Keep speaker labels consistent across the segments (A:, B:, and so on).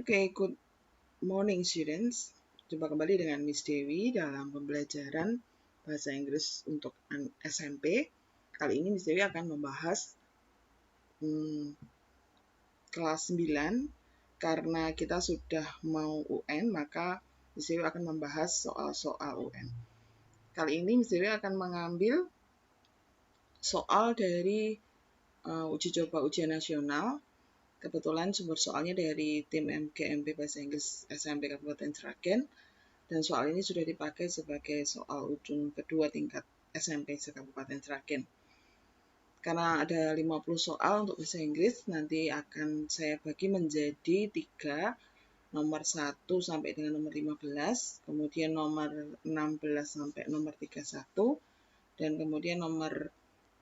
A: Oke, good morning students. Jumpa kembali dengan Miss Dewi dalam pembelajaran bahasa Inggris untuk SMP. Kali ini Miss Dewi akan membahas kelas 9. Karena kita sudah mau UN, maka Miss Dewi akan membahas soal-soal UN. Kali ini Miss Dewi akan mengambil soal dari uji coba ujian nasional. Kebetulan sumber soalnya dari tim MGMP Bahasa Inggris SMP Kabupaten Sragen, dan soal ini sudah dipakai sebagai soal ujung kedua tingkat SMP se-Kabupaten Sragen. Karena ada 50 soal untuk bahasa Inggris, nanti akan saya bagi menjadi 3, nomor 1 sampai dengan nomor 15, kemudian nomor 16 sampai nomor 31, dan kemudian nomor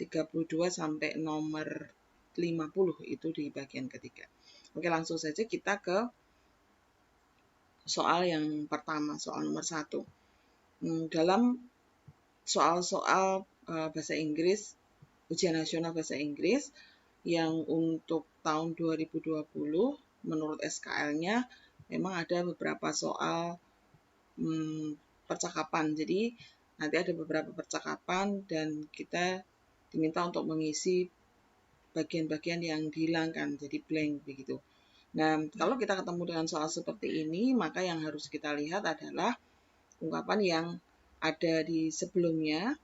A: 32 sampai nomor 50 itu di bagian ketiga. Oke, langsung saja kita ke soal yang pertama, soal nomor 1. Dalam soal-soal bahasa Inggris, ujian nasional bahasa Inggris yang untuk tahun 2020 menurut SKL-nya memang ada beberapa soal percakapan. Jadi nanti ada beberapa percakapan dan kita diminta untuk mengisi bagian-bagian yang dihilangkan, jadi blank begitu. Nah, kalau kita ketemu dengan soal seperti ini, maka yang harus kita lihat adalah ungkapan yang ada di sebelumnya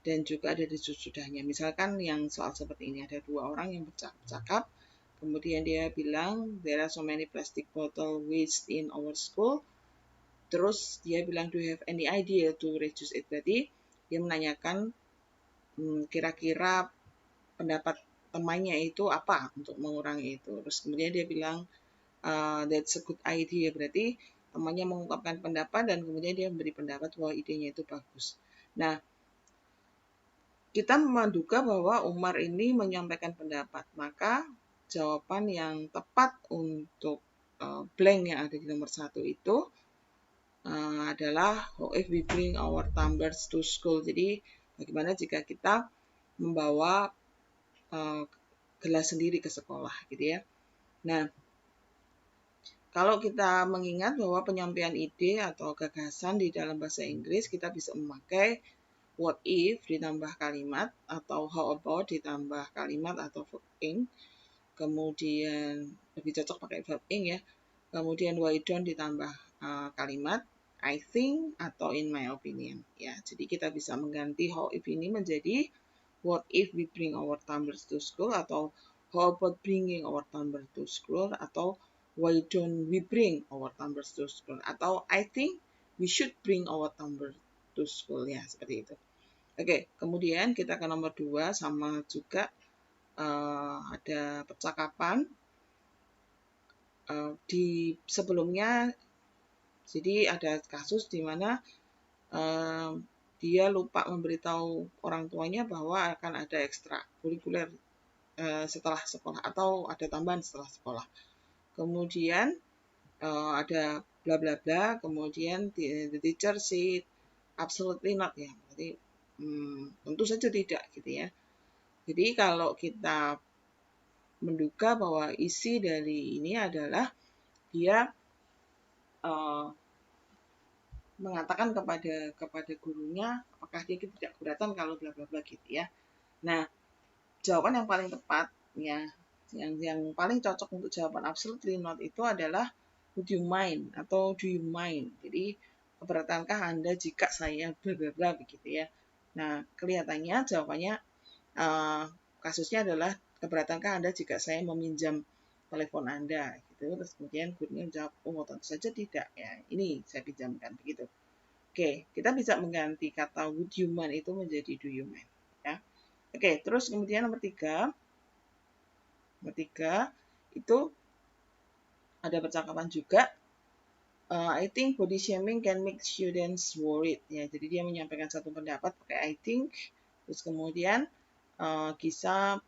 A: dan juga ada di sesudahnya. Misalkan yang soal seperti ini, ada 2 orang yang bercakap, kemudian dia bilang, there are so many plastic bottle waste in our school. Terus dia bilang, do you have any idea to reduce it? Berarti dia menanyakan kira-kira pendapat temannya itu apa untuk mengurangi itu. Terus kemudian dia bilang, that's a good idea. Berarti temannya mengungkapkan pendapat dan kemudian dia memberi pendapat bahwa idenya itu bagus. Nah, kita menduga bahwa Umar ini menyampaikan pendapat, maka jawaban yang tepat untuk blank yang ada di nomor 1 itu adalah how if we bring our tumblers to school. Jadi bagaimana jika kita membawa gelas sendiri ke sekolah gitu ya. Nah, kalau kita mengingat bahwa penyampaian ide atau gagasan di dalam bahasa Inggris, kita bisa memakai what if ditambah kalimat atau how about ditambah kalimat atau verb ing. Kemudian lebih cocok pakai verb ing ya. Kemudian why don't ditambah kalimat I think atau in my opinion ya. Jadi kita bisa mengganti how if ini menjadi what if we bring our tumblers to school, atau how about bringing our tumbler to school, atau why don't we bring our tumblers to school, atau I think we should bring our tumbler to school ya, seperti itu. Oke, kemudian kita ke nomor 2, sama juga ada percakapan di sebelumnya. Jadi ada kasus di mana dia lupa memberitahu orang tuanya bahwa akan ada ekstra kurikuler setelah sekolah atau ada tambahan setelah sekolah. Kemudian ada bla bla bla, kemudian the teacher said absolutely not ya. Berarti tentu saja tidak gitu ya. Jadi kalau kita menduga bahwa isi dari ini adalah dia mengatakan kepada gurunya apakah dia tidak keberatan kalau bla bla bla gitu ya. Nah, jawaban yang paling tepat ya, yang paling cocok untuk jawaban absolutely not itu adalah would you mind atau do you mind. Jadi keberatankah Anda jika saya bla bla bla begitu ya. Nah, kelihatannya jawabannya kasusnya adalah keberatankah Anda jika saya meminjam telepon Anda gitu. Terus kemudian gurunya menjawab, oh tentu saja tidak ya, ini saya pinjamkan begitu. Oke, kita bisa mengganti kata would you mind itu menjadi do you mind ya. Oke, terus kemudian nomor 3. Nomor 3 itu ada percakapan juga. I think body shaming can make students worried ya. Jadi dia menyampaikan satu pendapat pakai I think. Terus kemudian Gisa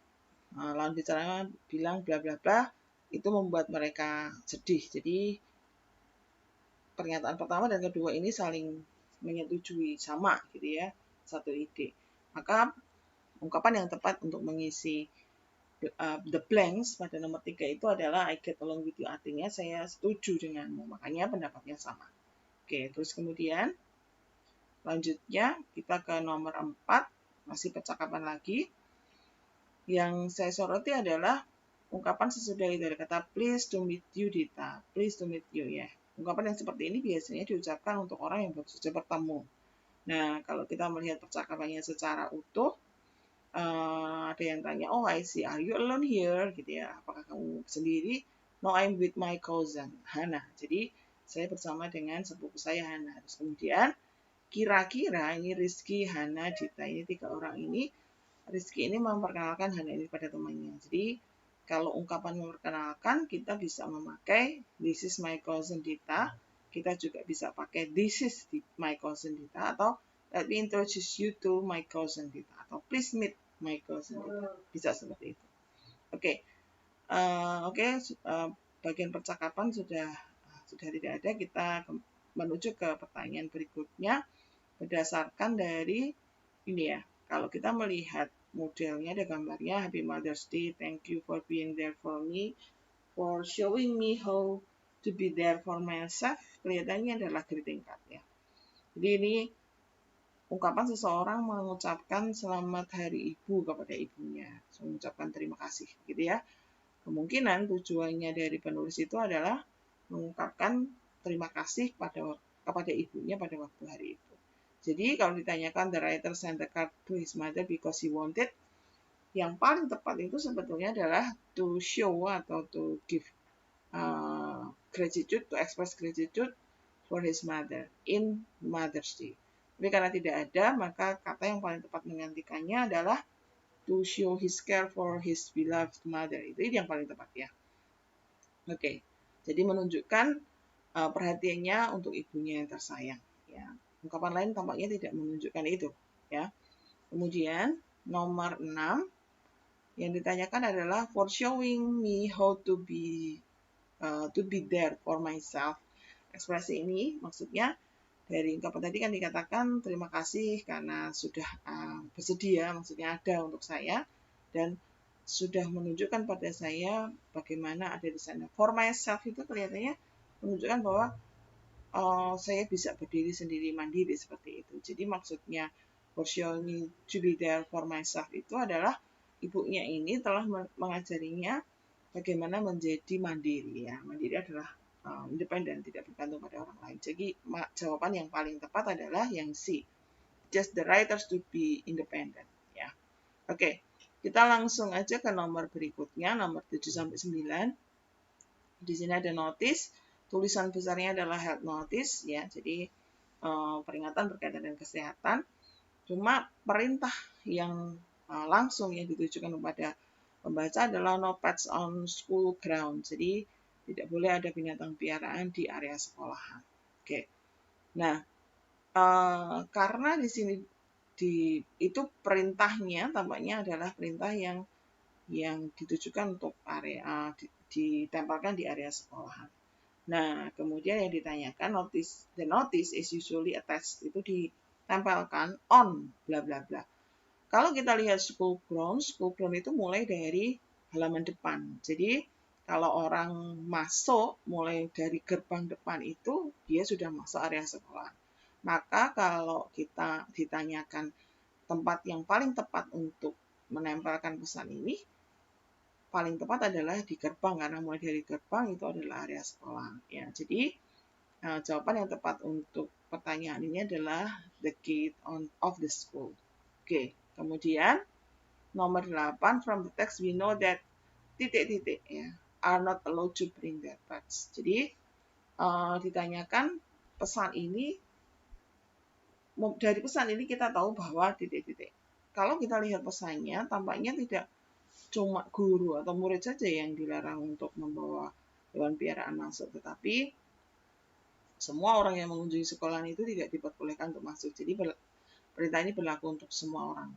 A: lawan bicaranya bilang bla bla bla, itu membuat mereka sedih. Jadi pernyataan pertama dan kedua ini saling menyetujui sama gitu ya, satu ide. Maka ungkapan yang tepat untuk mengisi the blanks pada nomor 3 itu adalah I get along with you, artinya saya setuju denganmu, makanya pendapatnya sama. Oke, terus kemudian lanjutnya kita ke nomor 4, masih percakapan lagi. Yang saya soroti adalah ungkapan sesudah dari kata please to meet you, Dita. Please to meet you, ya. Ungkapan yang seperti ini biasanya diucapkan untuk orang yang baru saja bertemu. Nah, kalau kita melihat percakapannya secara utuh, ada yang tanya, oh I see, are you alone here? Gitu ya, apakah kamu sendiri? No, I'm with my cousin, Hana. Jadi, saya bersama dengan sepupu saya, Hana. Terus kemudian, kira-kira ini Rizky, Hana, Dita, ini 3 orang ini, Rizky ini memperkenalkan Hana ini pada temannya. Jadi, kalau ungkapan memperkenalkan, kita bisa memakai this is my cousin Dita. Kita juga bisa pakai this is my cousin Dita, atau let me introduce you to my cousin Dita, atau please meet my cousin Dita. Bisa seperti itu. Oke. Bagian percakapan sudah tidak ada. Kita menuju ke pertanyaan berikutnya berdasarkan dari ini ya. Kalau kita melihat modelnya, ada gambarnya, Happy Mother's Day, thank you for being there for me, for showing me how to be there for myself. Kelihatannya adalah greeting card ya. Jadi ini ungkapan seseorang mengucapkan selamat hari ibu kepada ibunya, mengucapkan terima kasih, gitu ya. Kemungkinan tujuannya dari penulis itu adalah mengungkapkan terima kasih kepada ibunya pada waktu hari itu. Jadi kalau ditanyakan the writer sent the card to his mother because he wanted, yang paling tepat itu sebetulnya adalah to show atau to give gratitude, to express gratitude for his mother in Mother's Day. Tapi karena tidak ada, maka kata yang paling tepat menggantikannya adalah to show his care for his beloved mother. Itu yang paling tepat ya. Oke, jadi menunjukkan perhatiannya untuk ibunya yang tersayang. Ya. Ungkapan lain tampaknya tidak menunjukkan itu. Ya. Kemudian nomor 6 yang ditanyakan adalah for showing me how to be there for myself. Ekspresi ini maksudnya dari ungkapan tadi kan dikatakan terima kasih karena sudah bersedia, maksudnya ada untuk saya dan sudah menunjukkan pada saya bagaimana ada di sana. For myself itu kelihatannya menunjukkan bahwa saya bisa berdiri sendiri mandiri seperti itu. Jadi maksudnya for showing me to be there for myself itu adalah ibunya ini telah mengajarinya bagaimana menjadi mandiri ya. Mandiri adalah independen, tidak bergantung pada orang lain. Jadi jawaban yang paling tepat adalah yang C. Just the writers to be independent ya. Oke, kita langsung aja ke nomor berikutnya, nomor 7 sampai 9. Di sini ada notice, tulisan besarnya adalah health notice ya. Jadi peringatan berkaitan dengan kesehatan. Cuma perintah yang langsung yang ditujukan kepada pembaca adalah no pets on school ground. Jadi tidak boleh ada binatang piaraan di area sekolahan. Oke. Nah, karena di sini itu perintahnya tampaknya adalah perintah yang ditujukan untuk area ditempelkan di area sekolahan. Nah, kemudian yang ditanyakan the notice is usually attached, itu ditempelkan on bla bla bla. Kalau kita lihat school ground itu mulai dari halaman depan. Jadi kalau orang masuk mulai dari gerbang depan itu dia sudah masuk area sekolah. Maka kalau kita ditanyakan tempat yang paling tepat untuk menempelkan pesan ini, paling tepat adalah di gerbang karena mulai dari gerbang itu adalah area sekolah. Ya, jadi jawaban yang tepat untuk pertanyaan ini adalah the gate of the school. Oke, kemudian nomor 8, from the text we know that titik-titik ya are not allowed to bring their pets. Jadi ditanyakan pesan ini, dari pesan ini kita tahu bahwa titik-titik. Kalau kita lihat pesannya, tampaknya tidak cuma guru atau murid saja yang dilarang untuk membawa hewan piaraan masuk, tetapi semua orang yang mengunjungi sekolah itu tidak diperbolehkan untuk masuk. Jadi perintah ini berlaku untuk semua orang.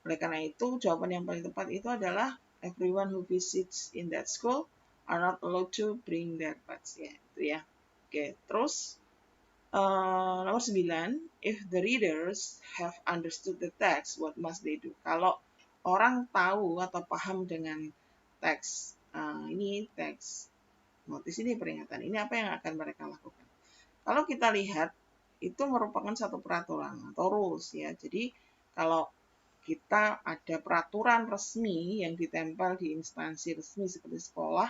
A: Oleh karena itu, jawaban yang paling tepat itu adalah everyone who visits in that school are not allowed to bring their pets. Ya, itu ya. Oke, terus nomor 9, if the readers have understood the text, what must they do? Kalau orang tahu atau paham dengan teks ini, teks notis ini, peringatan ini, apa yang akan mereka lakukan? Kalau kita lihat, itu merupakan satu peraturan atau rules ya. Jadi kalau kita ada peraturan resmi yang ditempel di instansi resmi seperti sekolah,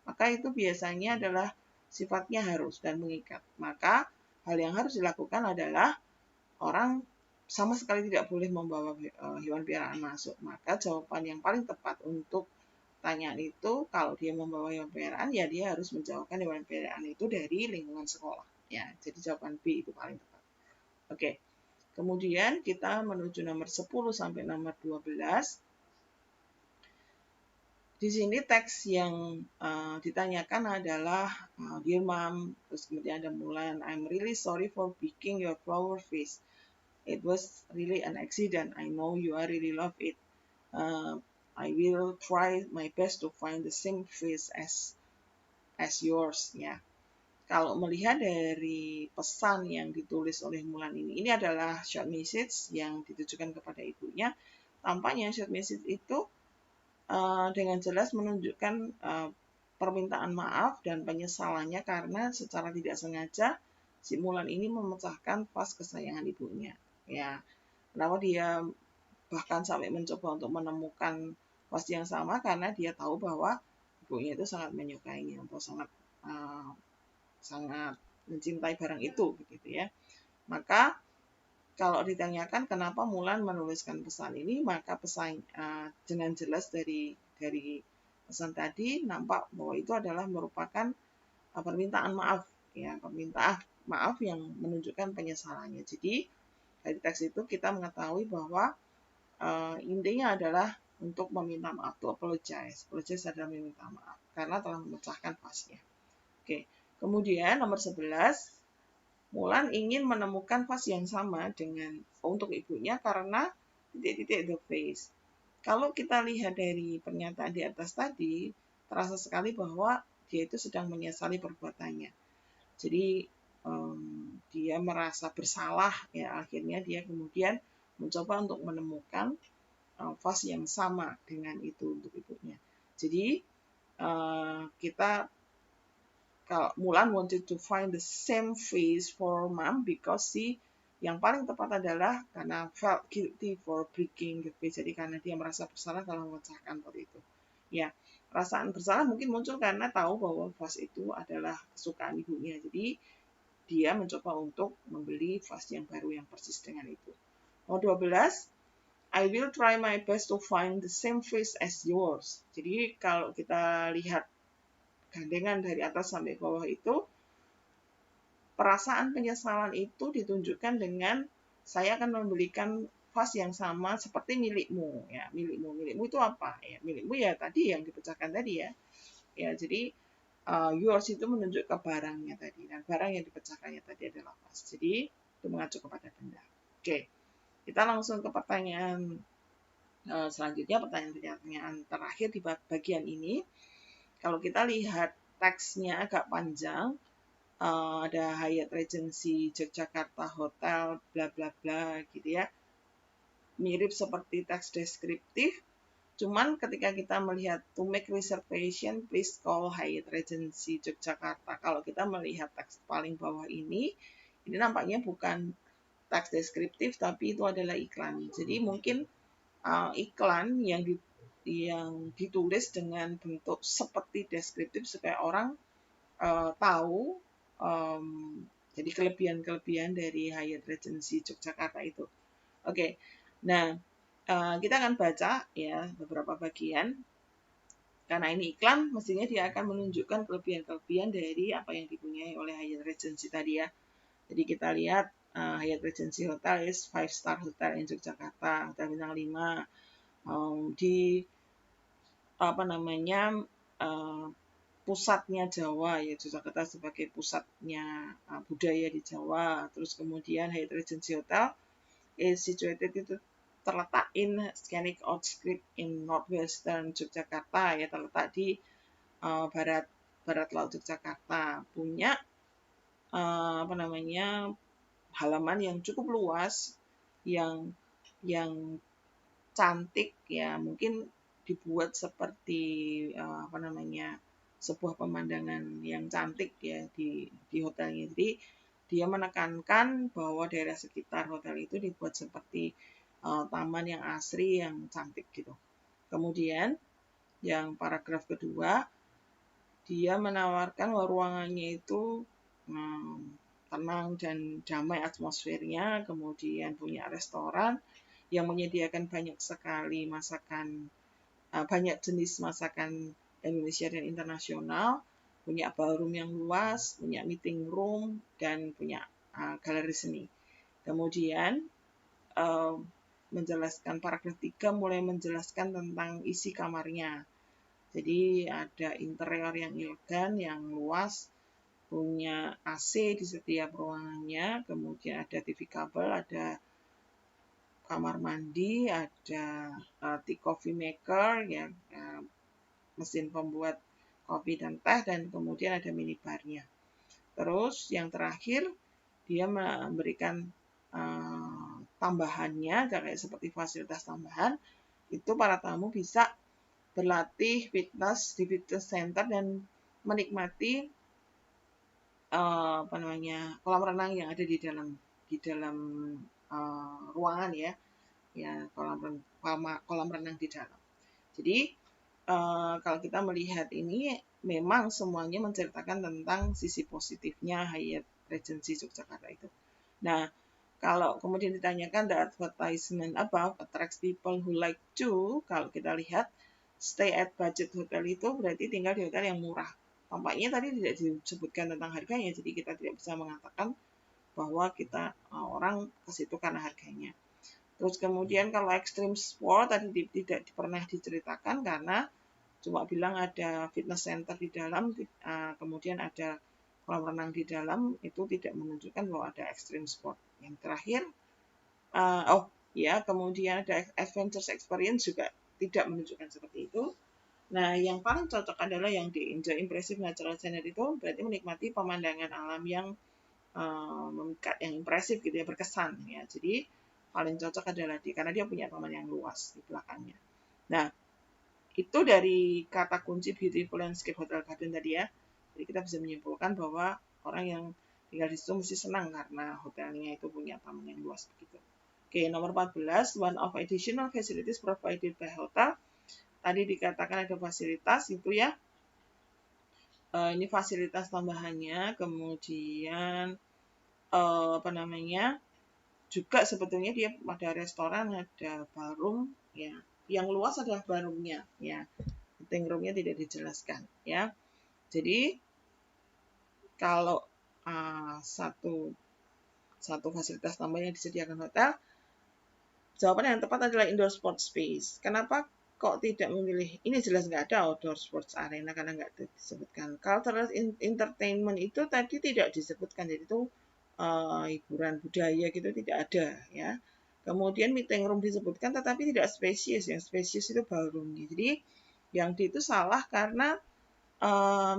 A: maka itu biasanya adalah sifatnya harus dan mengikat. Maka hal yang harus dilakukan adalah orang sama sekali tidak boleh membawa hewan peliharaan masuk. Maka jawaban yang paling tepat untuk pertanyaan itu, kalau dia membawa hewan peliharaan, ya dia harus menjauhkan hewan peliharaan itu dari lingkungan sekolah. Ya, jadi jawaban B itu paling tepat. Oke. Kemudian kita menuju nomor 10 sampai nomor 12. Di sini teks yang ditanyakan adalah Dear Mom, terus kemudian ada Mulan, I'm really sorry for breaking your flower vase. It was really an accident. I know you are really love it. I will try my best to find the same vase as yours. Ya. Kalau melihat dari pesan yang ditulis oleh Mulan ini adalah short message yang ditujukan kepada ibunya. Tampaknya short message itu dengan jelas menunjukkan permintaan maaf dan penyesalannya karena secara tidak sengaja si Mulan ini memecahkan vas kesayangan ibunya. Ya, kenapa dia bahkan sampai mencoba untuk menemukan vas yang sama, karena dia tahu bahwa ibunya itu sangat menyukainya atau sangat mencintai barang itu, begitu ya. Maka kalau ditanyakan kenapa Mulan menuliskan pesan ini, maka pesan dengan jelas dari pesan tadi nampak bahwa itu adalah merupakan permintaan maaf, ya, permintaan maaf yang menunjukkan penyesalannya. Jadi dari teks itu kita mengetahui bahwa intinya adalah untuk meminta maaf, to apologize. Apologize adalah meminta maaf karena telah memecahkan vasnya. Oke. Kemudian nomor 11, Mulan ingin menemukan vas yang sama untuk ibunya karena titik-titik the face. Kalau kita lihat dari pernyataan di atas tadi, terasa sekali bahwa dia itu sedang menyesali perbuatannya. Jadi dia merasa bersalah, ya akhirnya dia kemudian mencoba untuk menemukan vas yang sama dengan itu untuk ibunya. Jadi kita kalau Mulan wanted to find the same face for mom because yang paling tepat adalah karena felt guilty for breaking the vase. Jadi karena dia merasa bersalah kalau memecahkan pot itu. Ya, perasaan bersalah mungkin muncul karena tahu bahwa vas itu adalah kesukaan ibunya. Jadi dia mencoba untuk membeli vas yang baru yang persis dengan itu. Nomor 12, I will try my best to find the same face as yours. Jadi kalau kita lihat gandengan dari atas sampai bawah itu, perasaan penyesalan itu ditunjukkan dengan saya akan membelikan vas yang sama seperti milikmu. Ya, milikmu itu apa? Ya, milikmu ya tadi yang dipecahkan tadi ya. Ya, jadi yours itu menunjuk ke barangnya tadi, dan barang yang dipecahkannya tadi adalah vas. Jadi itu mengacu kepada benda. Oke, kita langsung ke pertanyaan selanjutnya, pertanyaan terakhir di bagian ini. Kalau kita lihat teksnya agak panjang, ada Hyatt Regency Yogyakarta Hotel, bla bla bla gitu ya. Mirip seperti teks deskriptif, cuman ketika kita melihat to make reservation, please call Hyatt Regency Yogyakarta. Kalau kita melihat teks paling bawah ini nampaknya bukan teks deskriptif, tapi itu adalah iklan. Jadi mungkin iklan yang ditulis dengan bentuk seperti deskriptif supaya orang tahu jadi kelebihan-kelebihan dari Hyatt Regency Yogyakarta itu. Oke, nah kita akan baca ya beberapa bagian. Karena ini iklan, mestinya dia akan menunjukkan kelebihan-kelebihan dari apa yang dipunyai oleh Hyatt Regency tadi ya. Jadi kita lihat Hyatt Regency Hotel is 5-star hotel in Yogyakarta, hotel bintang 5. Di pusatnya Jawa, ya Yogyakarta sebagai pusatnya budaya di Jawa. Terus kemudian Hyatt Regency Hotel is situated itu terletak in scenic outskirts in northwestern Yogyakarta, ya terletak di barat laut Yogyakarta. Punya halaman yang cukup luas, yang cantik ya, mungkin dibuat seperti sebuah pemandangan yang cantik ya di hotelnya. Jadi dia menekankan bahwa daerah sekitar hotel itu dibuat seperti taman yang asri yang cantik gitu. Kemudian yang paragraf kedua, dia menawarkan bahwa ruangannya itu tenang dan damai atmosfernya, kemudian punya restoran yang menyediakan banyak sekali masakan, banyak jenis masakan Indonesia dan internasional, punya ballroom yang luas, punya meeting room, dan punya galeri seni. Kemudian menjelaskan paragraf 3 mulai menjelaskan tentang isi kamarnya. Jadi ada interior yang elegan, yang luas, punya AC di setiap ruangannya, kemudian ada TV kabel, ada kamar mandi, ada tea coffee maker, ya, mesin pembuat kopi dan teh, dan kemudian ada minibarnya. Terus yang terakhir, dia memberikan tambahannya, kayak seperti fasilitas tambahan, itu para tamu bisa berlatih fitness di fitness center dan menikmati kolam renang yang ada di dalam ruangan ya kolam renang di dalam. Jadi kalau kita melihat ini memang semuanya menceritakan tentang sisi positifnya Hyatt Regency Yogyakarta itu. Nah, kalau kemudian ditanyakan the advertisement above attracts people who like to, kalau kita lihat stay at budget hotel itu berarti tinggal di hotel yang murah. Tampaknya tadi tidak disebutkan tentang harganya, jadi kita tidak bisa mengatakan bahwa kita orang ke situ karena harganya. Terus kemudian kalau extreme sport tadi tidak pernah diceritakan karena cuma bilang ada fitness center di dalam, kemudian ada kolam renang di dalam, itu tidak menunjukkan bahwa ada extreme sport. Yang terakhir, kemudian ada adventures experience juga tidak menunjukkan seperti itu. Nah, yang paling cocok adalah yang di enjoy impressive natural scenery itu berarti menikmati pemandangan alam yang memikat, yang impresif gitu ya, berkesan ya. Jadi paling cocok adalah karena dia punya taman yang luas di belakangnya. Nah, itu dari kata kunci beautiful landscape hotel garden tadi ya. Jadi kita bisa menyimpulkan bahwa orang yang tinggal di situ mesti senang karena hotelnya itu punya taman yang luas begitu. Oke, nomor 14, one of additional facilities provided by hotel. Tadi dikatakan ada fasilitas itu ya. Ini fasilitas tambahannya, kemudian juga sebetulnya dia ada restoran, ada ballroom ya. Yang luas adalah ballroomnya ya. Meeting roomnya tidak dijelaskan ya. Jadi kalau satu fasilitas tambahan yang disediakan hotel, jawaban yang tepat adalah indoor sports space. Kenapa kok tidak memilih? Ini jelas nggak ada outdoor sports arena karena nggak disebutkan. Cultural entertainment itu tadi tidak disebutkan, jadi itu hiburan budaya gitu tidak ada ya. Kemudian meeting room disebutkan tetapi tidak spesies, yang spesies itu ballroomnya. Jadi yang itu salah karena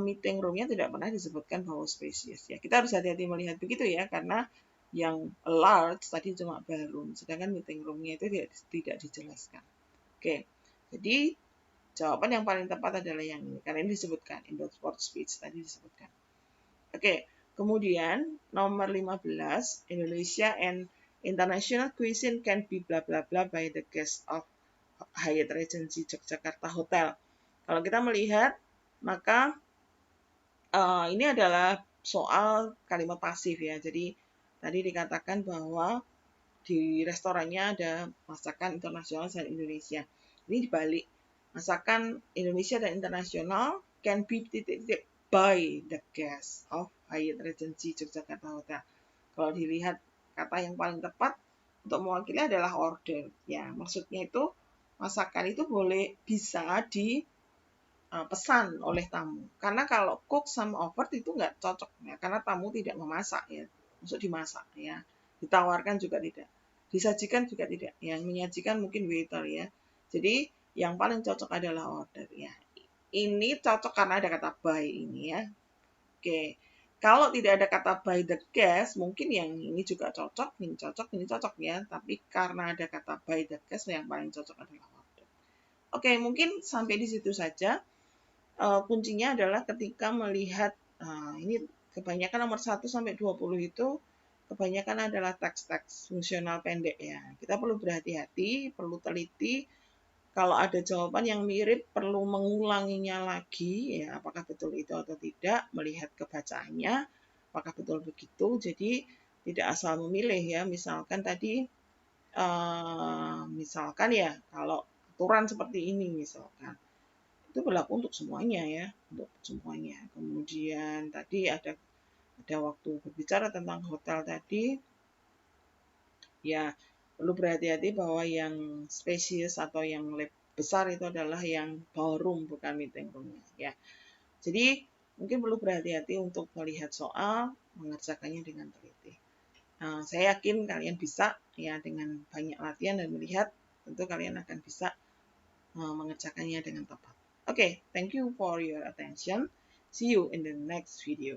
A: meeting roomnya tidak pernah disebutkan bahwa spesies ya. Kita harus hati-hati melihat begitu ya, karena yang large tadi cuma ballroom, sedangkan meeting roomnya itu tidak dijelaskan. Oke, jadi jawaban yang paling tepat adalah yang ini, karena ini disebutkan, indoor sports space tadi disebutkan. Oke, kemudian nomor 15, Indonesia and international cuisine can be bla bla bla by the guest of Hyatt Regency Yogyakarta Hotel. Kalau kita melihat, maka ini adalah soal kalimat pasif ya. Jadi tadi dikatakan bahwa di restorannya ada masakan internasional dan Indonesia. Ini dibalik. Masakan Indonesia dan internasional can be by the guest of Hyatt Regency Yogyakarta Hotel. Kalau dilihat kata yang paling tepat untuk mewakili adalah order. Ya, maksudnya itu masakan itu bisa dipesan oleh tamu. Karena kalau cook sama offer itu nggak cocok ya, karena tamu tidak memasak ya. Maksud dimasak ya. Ditawarkan juga tidak. Disajikan juga tidak. Yang menyajikan mungkin waiter ya. Jadi yang paling cocok adalah order ya. Ini cocok karena ada kata by ini ya. Oke. Kalau tidak ada kata by the guest, mungkin yang ini juga cocok, ini cocok ya. Tapi karena ada kata by the guest, yang paling cocok adalah what the. Oke, mungkin sampai di situ saja. Kuncinya adalah ketika melihat, ini kebanyakan nomor 1 sampai 20 itu, kebanyakan adalah teks-teks fungsional pendek ya. Kita perlu berhati-hati, perlu teliti. Kalau ada jawaban yang mirip, perlu mengulanginya lagi, ya, apakah betul itu atau tidak, melihat kebacaannya, apakah betul begitu. Jadi tidak asal memilih ya. Misalkan tadi, misalkan ya, kalau aturan seperti ini misalkan, itu berlaku untuk semuanya ya, untuk semuanya. Kemudian tadi ada waktu berbicara tentang hotel tadi, ya perlu berhati-hati bahwa yang spesies atau yang besar itu adalah yang ballroom, bukan meeting room ya. Jadi mungkin perlu berhati-hati untuk melihat soal, mengerjakannya dengan teliti. Saya yakin kalian bisa ya, dengan banyak latihan dan melihat, tentu kalian akan bisa mengerjakannya dengan tepat. Oke, thank you for your attention. See you in the next video.